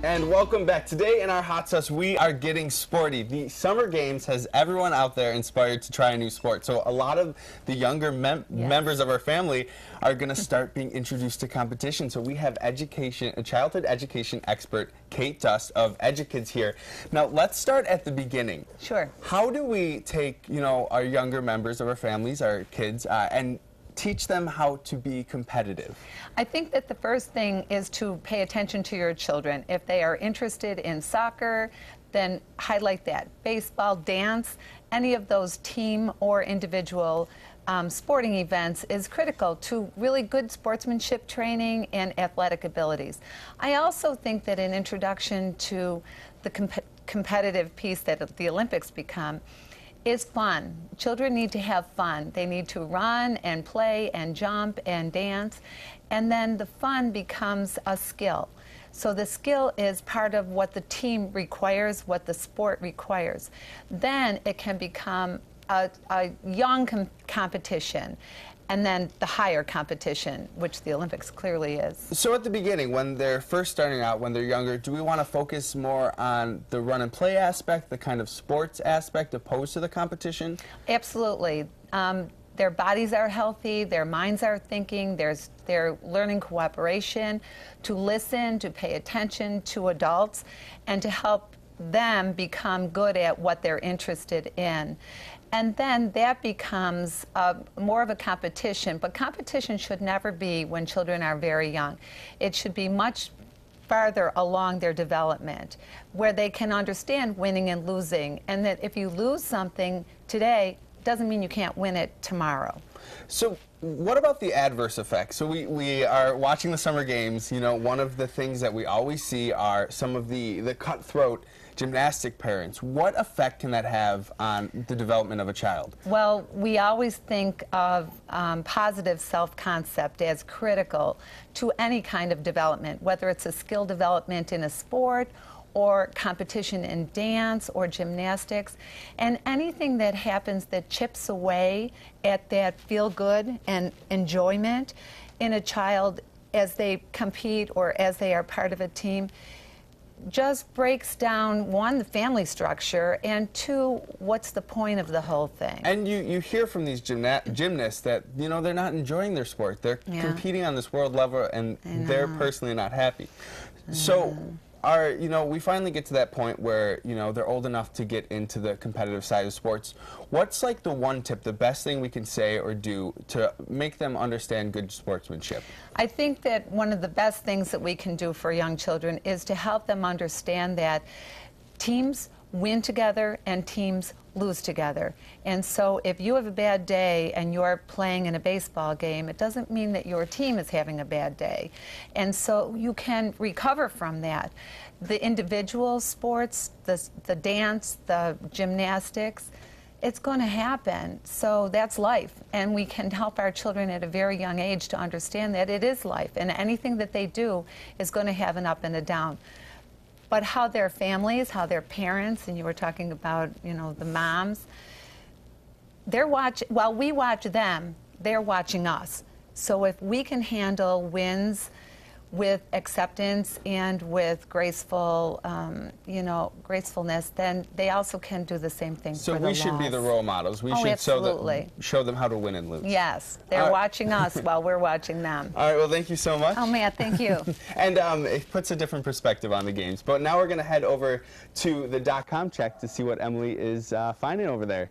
And welcome back. Today in our Hot Sauce, we are getting sporty. The Summer Games has everyone out there inspired to try a new sport. So a lot of the younger members of our family are going to start being introduced to competition. So we have a childhood education expert, Kate Dust of EduKids here. Now let's start at the beginning. Sure. How do we take, our younger members of our families, our kids, and teach them how to be competitive? I think that the first thing is to pay attention to your children. If they are interested in soccer, then highlight that. Baseball, dance, any of those team or individual sporting events is critical to really good sportsmanship training and athletic abilities. I also think that an introduction to the competitive piece that the Olympics become is fun. Children need to have fun. They need to run and play and jump and dance, and then the fun becomes a skill. So the skill is part of what the team requires, what the sport requires. Then it can become a young competition, and then the higher competition, which the Olympics clearly is. So at the beginning, when they're first starting out, when they're younger, do we want to focus more on the run and play aspect, the kind of sports aspect, opposed to the competition? Absolutely. Their bodies are healthy, their minds are thinking, they're learning cooperation, to listen, to pay attention to adults, and to help them become good at what they're interested in. And then that becomes more of a competition, but competition should never be when children are very young. It should be much farther along their development, where they can understand winning and losing, and that if you lose something today, doesn't mean you can't win it tomorrow. So what about the adverse effects? So we are watching the Summer Games. One of the things that we always see are some of the cutthroat gymnastic parents. What effect can that have on the development of a child? Well, we always think of positive self-concept as critical to any kind of development, whether it's a skill development in a sport or competition in dance or gymnastics, and anything that happens that chips away at that feel-good and enjoyment in a child as they compete or as they are part of a team just breaks down, one, the family structure, and two, what's the point of the whole thing? And you hear from these gymnasts that, they're not enjoying their sport. They're competing on this world level, and they're personally not happy. So we finally get to that point where, they're old enough to get into the competitive side of sports. What's like the one tip, the best thing we can say or do to make them understand good sportsmanship? I think that one of the best things that we can do for young children is to help them understand that teams win together and teams lose together. And so if you have a bad day and you're playing in a baseball game, it doesn't mean that your team is having a bad day. And so you can recover from that. The individual sports, the dance, the gymnastics, it's going to happen. So that's life. And we can help our children at a very young age to understand that it is life. And anything that they do is going to have an up and a down. But how their families, how their parents, and you were talking about, the moms, while we watch them, they're watching us. So if we can handle wins with acceptance and with graceful, gracefulness, then they also can do the same thing for the So we should be the role models. We should show them how to win and lose. Yes, they're watching us while we're watching them. All right, well, thank you so much. Oh, Matt, thank you. And it puts a different perspective on the games. But now we're going to head over to the .com check to see what Emily is finding over there.